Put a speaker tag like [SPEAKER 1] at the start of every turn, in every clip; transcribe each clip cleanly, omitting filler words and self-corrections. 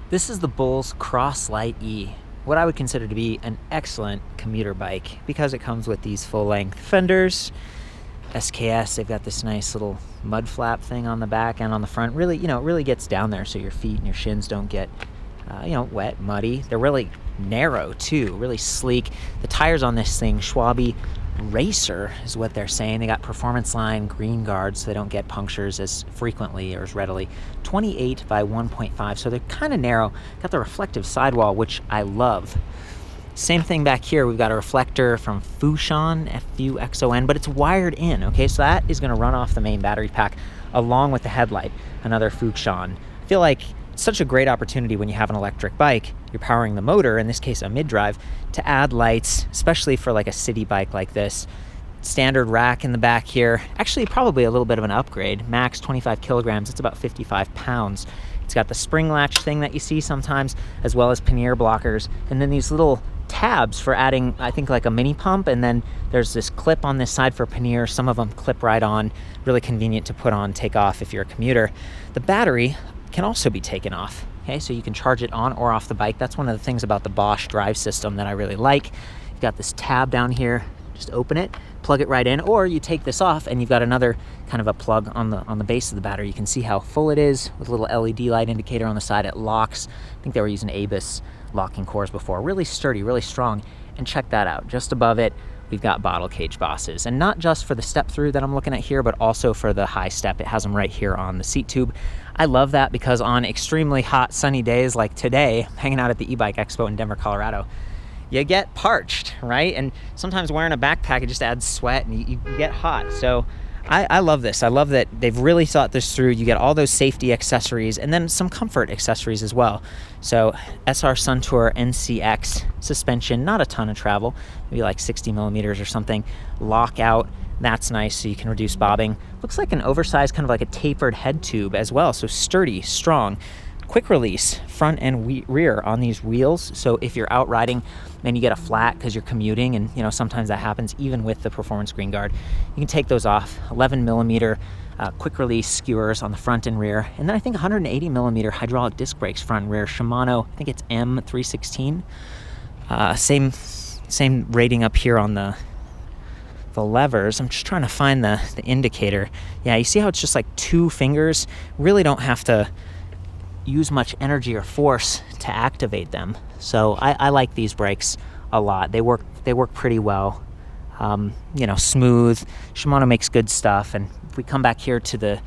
[SPEAKER 1] This is the BULLS Cross Lite E, what I would consider to be an excellent commuter bike because it comes with these full-length fenders. SKS, they've got this nice little mud flap thing on the back and on the front. Really, it really gets down there so your feet and your shins don't get, wet, muddy. They're really narrow too, really sleek. The tires on this thing, Schwalbe Racer is what they're saying. They got performance line green guards so they don't get punctures as frequently or as readily. 28 by 1.5, so they're kind of narrow. Got the reflective sidewall, which I love. Same thing back here. We've got a reflector from Fuxon, F-U-X-O-N, but it's wired in, okay? So that is going to run off the main battery pack along with the headlight, another Fuxon. I feel like it's such a great opportunity when you have an electric bike, you're powering the motor, in this case a mid-drive, to add lights, especially for like a city bike like this. Standard rack in the back here. Actually, probably a little bit of an upgrade. Max 25 kilograms, it's about 55 pounds. It's got the spring latch thing that you see sometimes, as well as pannier blockers, and then these little tabs for adding, I think, like a mini pump, and then there's this clip on this side for pannier. Some of them clip right on, really convenient to put on, take off if you're a commuter. The battery can also be taken off, okay, so you can charge it on or off the bike. That's one of the things about the Bosch drive system that I really like. You've got this tab down here, just open it, plug it right in, or you take this off and you've got another kind of a plug on the base of the battery. You can see how full it is with a little LED light indicator on the side. It locks. I think they were using ABUS locking cores before. Really sturdy, really strong. And check that out. Just above it, we've got bottle cage bosses. And not just for the step through that I'm looking at here, but also for the high step. It has them right here on the seat tube. I love that because on extremely hot, sunny days like today, hanging out at the e-bike expo in Denver, Colorado, you get parched, right? And sometimes wearing a backpack, it just adds sweat and you get hot. So I love this. I love that they've really thought this through. You get all those safety accessories and then some comfort accessories as well. So SR Suntour NCX suspension, not a ton of travel, maybe like 60 millimeters or something. Lockout, that's nice, so you can reduce bobbing. Looks like an oversized, kind of like a tapered head tube as well, so sturdy, strong. Quick release front and rear on these wheels, so if you're out riding and you get a flat because you're commuting, and sometimes that happens even with the performance green guard, you can take those off. 11 millimeter quick release skewers on the front and rear, and then I think 180 millimeter hydraulic disc brakes front and rear. Shimano, I think it's M316. Same rating up here on the levers. I'm just trying to find the indicator. Yeah, you see how it's just like two fingers? Really don't have to use much energy or force to activate them. So I like these brakes a lot. They work pretty well. Smooth. Shimano makes good stuff. And if we come back here to the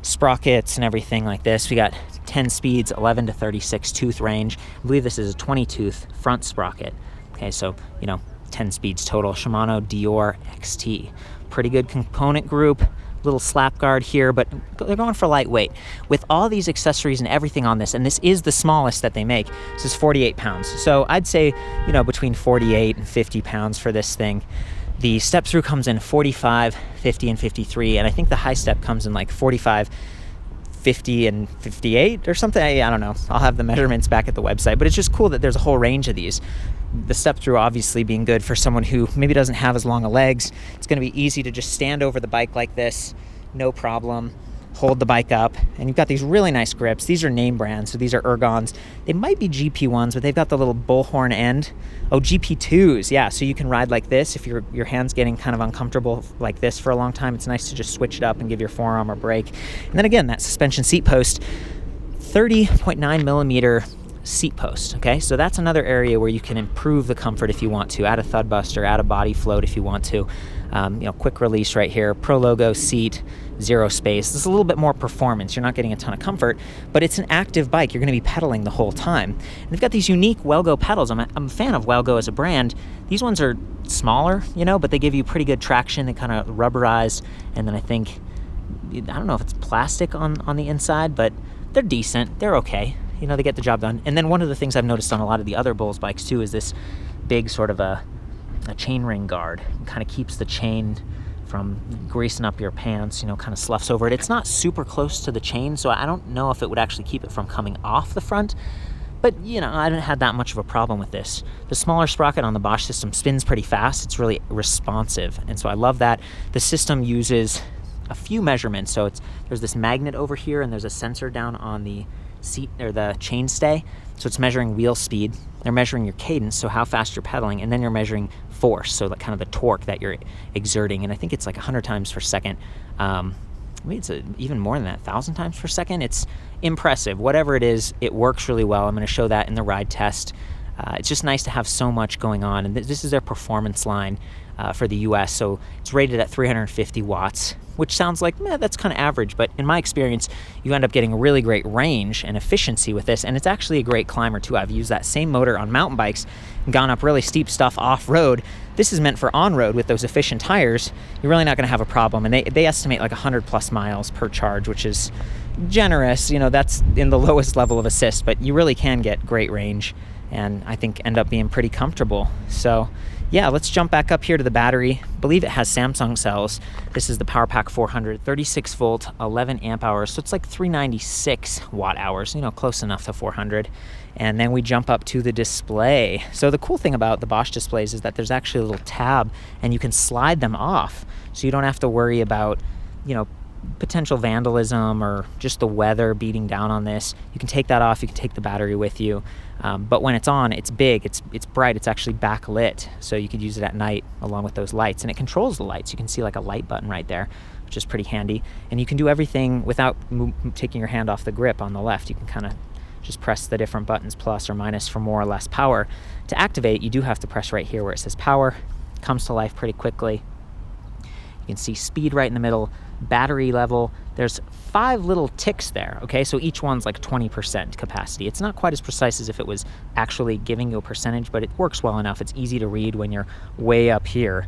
[SPEAKER 1] sprockets and everything like this, we got 10 speeds, 11 to 36 tooth range. I believe this is a 20 tooth front sprocket. Okay, so 10 speeds total. Shimano Dior XT. Pretty good component group. Little slap guard here, but they're going for lightweight. With all these accessories and everything on this, and this is the smallest that they make, this is 48 pounds. So I'd say, between 48 and 50 pounds for this thing. The step through comes in 45, 50, and 53, and I think the high step comes in like 45, 50, and 58 or something. I don't know. I'll have the measurements back at the website, but it's just cool that there's a whole range of these. The step through obviously being good for someone who maybe doesn't have as long of legs. It's going to be easy to just stand over the bike like this, no problem, hold the bike up, and you've got these really nice grips. These are name brands, so these are Ergons. They might be GP ones, but they've got the little bullhorn end. Oh, GP2s, yeah, so you can ride like this. If your hand's getting kind of uncomfortable like this for a long time, it's nice to just switch it up and give your forearm a break. And then again, that suspension seat post, 30.9 millimeter seat post, okay? So that's another area where you can improve the comfort if you want to. Add a thud buster, add a body float if you want to. Quick release right here, Pro logo seat, zero space. This is a little bit more performance. You're not getting a ton of comfort, but it's an active bike. You're going to be pedaling the whole time. And they've got these unique Wellgo pedals. I'm a fan of Wellgo as a brand. These ones are smaller, but they give you pretty good traction. They kind of rubberize, and then I think, I don't know if it's plastic on the inside, but they're decent. They're okay. They get the job done. And then one of the things I've noticed on a lot of the other BULLS bikes too is this big sort of a chain ring guard. It kind of keeps the chain from greasing up your pants, kind of sloughs over it. It's not super close to the chain, so I don't know if it would actually keep it from coming off the front. But, I haven't had that much of a problem with this. The smaller sprocket on the Bosch system spins pretty fast. It's really responsive, and so I love that. The system uses a few measurements. So there's this magnet over here, and there's a sensor down on the seat or the chainstay. So it's measuring wheel speed. They're measuring your cadence, so how fast you're pedaling, and then you're measuring force, so like kind of the torque that you're exerting. And I think it's like 100 times per second. Maybe it's even more than that, 1,000 times per second. It's impressive. Whatever it is, it works really well. I'm going to show that in the ride test. It's just nice to have so much going on. And this is their performance line for the US. So it's rated at 350 watts, which sounds like, that's kind of average. But in my experience, you end up getting a really great range and efficiency with this. And it's actually a great climber too. I've used that same motor on mountain bikes and gone up really steep stuff off-road. This is meant for on-road with those efficient tires. You're really not going to have a problem. And they estimate like 100 plus miles per charge, which is generous. You know, that's in the lowest level of assist, but you really can get great range and I think end up being pretty comfortable. So yeah, let's jump back up here to the battery. I believe it has Samsung cells. This is the PowerPack 400, 36 volt, 11 amp hours. So it's like 396 watt hours, you know, close enough to 400. And then we jump up to the display. So the cool thing about the Bosch displays is that there's actually a little tab and you can slide them off. So you don't have to worry about, you know, potential vandalism or just the weather beating down on this. You can take that off, you can take the battery with you. But when it's on, it's big, it's bright, it's actually backlit. So you could use it at night along with those lights. And it controls the lights. You can see like a light button right there, which is pretty handy. And you can do everything without taking your hand off the grip on the left. You can kind of just press the different buttons, plus or minus, for more or less power. To activate, you do have to press right here where it says power. It comes to life pretty quickly. You can see speed right in the middle, battery level. There's 5 little ticks there, okay? So each one's like 20% capacity. It's not quite as precise as if it was actually giving you a percentage, but it works well enough. It's easy to read when you're way up here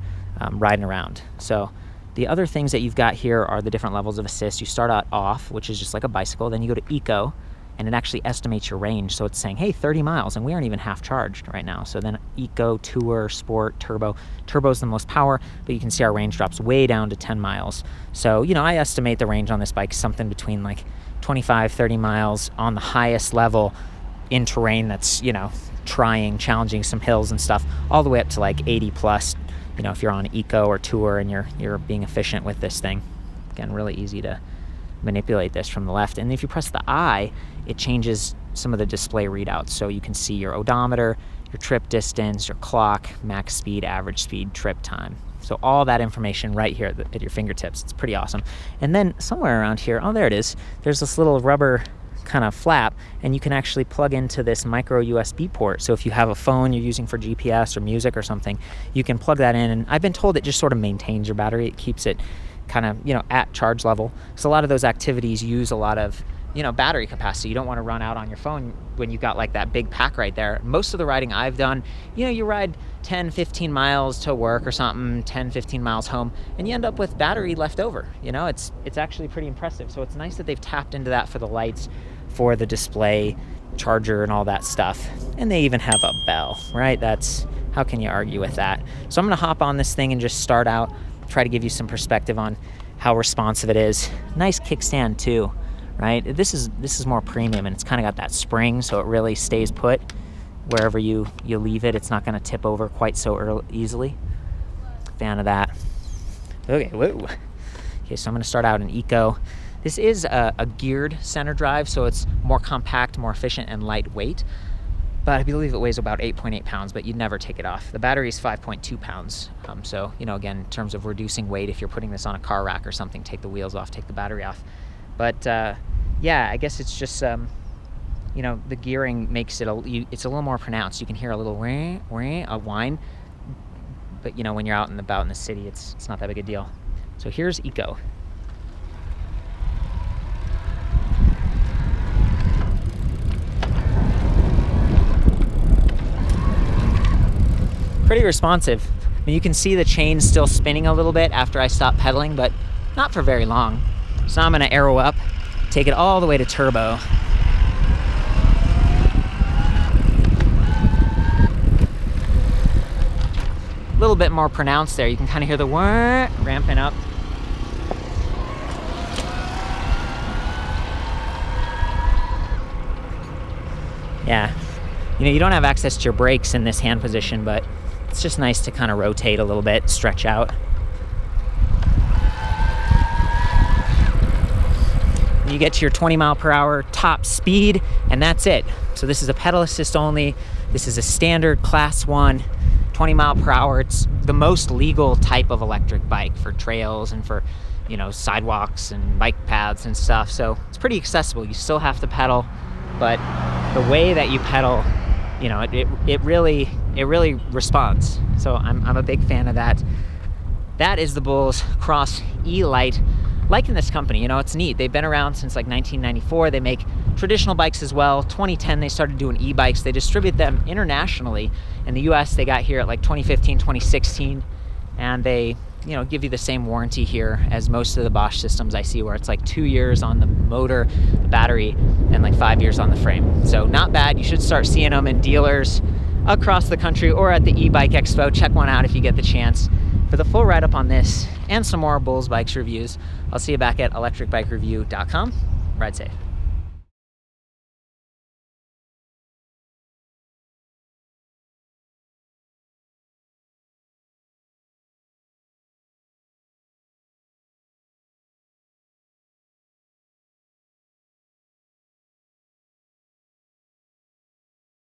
[SPEAKER 1] riding around. So the other things that you've got here are the different levels of assist. You start out off, which is just like a bicycle. Then you go to eco, and it actually estimates your range. So it's saying, hey, 30 miles, and we aren't even half charged right now. So then eco, tour, sport, turbo. Turbo's the most power, but you can see our range drops way down to 10 miles. So, you know, I estimate the range on this bike something between like 25, 30 miles on the highest level in terrain that's, you know, challenging some hills and stuff, all the way up to like 80 plus, you know, if you're on eco or tour and you're being efficient with this thing. Again, really easy to manipulate this from the left. And if you press the I, it changes some of the display readouts. So you can see your odometer, your trip distance, your clock, max speed, average speed, trip time. So all that information right here at your fingertips. It's pretty awesome. And then somewhere around here, oh, there it is. There's this little rubber kind of flap, and you can actually plug into this micro USB port. So if you have a phone you're using for GPS or music or something, you can plug that in. And I've been told it just sort of maintains your battery. It keeps it kind of, you know, at charge level. So a lot of those activities use a lot of, you know, battery capacity. You don't want to run out on your phone when you've got like that big pack right there. Most of the riding I've done, you know, you ride 10, 15 miles to work or something, 10, 15 miles home, and you end up with battery left over. You know, it's actually pretty impressive. So it's nice that they've tapped into that for the lights, for the display, charger, and all that stuff. And they even have a bell, right? How can you argue with that? So I'm gonna hop on this thing and just start out, try to give you some perspective on how responsive it is. Nice kickstand too, right? This is more premium, and it's kind of got that spring, so it really stays put wherever you leave it. It's not going to tip over quite so easily. Fan of that. Okay, whoa. Okay, so I'm going to start out in eco. This is a geared center drive, so it's more compact, more efficient, and lightweight. But I believe it weighs about 8.8 pounds, but you'd never take it off. The battery is 5.2 pounds. So, you know, again, in terms of reducing weight, if you're putting this on a car rack or something, take the wheels off, take the battery off. But yeah, I guess it's just, you know, the gearing makes it, it's a little more pronounced. You can hear a little a whine. But, you know, when you're out and about in the city, it's not that big a deal. So here's eco. Pretty responsive. I mean, you can see the chain still spinning a little bit after I stop pedaling, but not for very long. So now I'm gonna arrow up, take it all the way to turbo. A little bit more pronounced there. You can kind of hear the whir ramping up. Yeah, you know, you don't have access to your brakes in this hand position, but it's just nice to kind of rotate a little bit, stretch out. You you get to your 20 mile per hour top speed, and that's it. So this is a pedal assist only. This is a standard class 1, 20 mile per hour. It's the most legal type of electric bike for trails and for, you know, sidewalks and bike paths and stuff. So it's pretty accessible. You still have to pedal, but the way that you pedal, you know, it really responds. So I'm a big fan of that. That is the BULLS Cross E Lite. Liking this company, you know, it's neat. They've been around since like 1994. They make traditional bikes as well. 2010, they started doing e-bikes. They distribute them internationally. In the US, they got here at like 2015, 2016, and they, you know, give you the same warranty here as most of the Bosch systems I see, where it's like 2 years on the motor, the battery, and like 5 years on the frame. So not bad. You should start seeing them in dealers across the country or at the e-bike expo. Check one out if you get the chance. For the full write-up on this and some more BULLS Bikes reviews, I'll see you back at ElectricBikeReview.com. Ride safe.